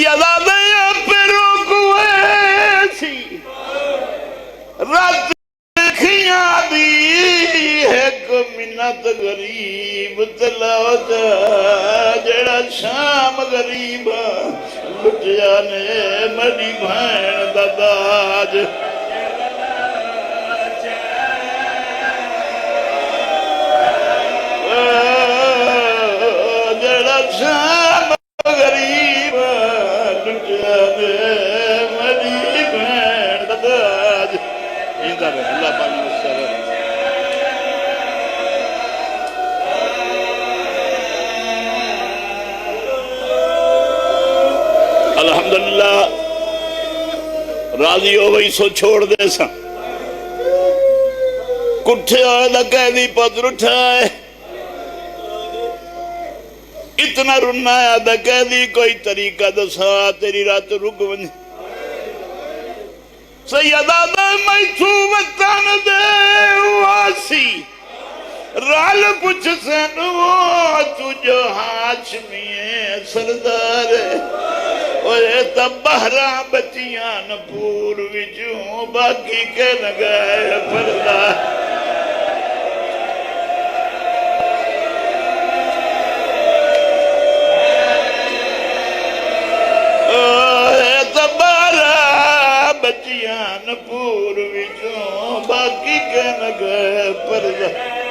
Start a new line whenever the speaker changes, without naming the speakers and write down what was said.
याद पेरो कुएसी रात खिया दी एक मिन्नत गरीब तलाओ जड़ा शाम गरीब लुटिया ने मरी भैन दा दाज जड़ा शाम गरीब लुटिया ने मरी भैन दा दाज इंदा रहे अल्लाह पानी मुस्तफा अल्हम्दुलिल्लाह राजी हो गई सो छोड़ दे सा कुठे कैदी पत्र उठाए इतना रुना आदा कैदी कोई तरीका दसा तेरी रात रुक बनी सैयदा मैथू वतन दे वासी राल पुछ सन वो तुझो हाशमी सरदार ओए तबहरा बचिया न पूर विचों बाकी के न गए पर्दा ओए तबहरा बचिया न पूर विचों बाकी के न गए पर्दा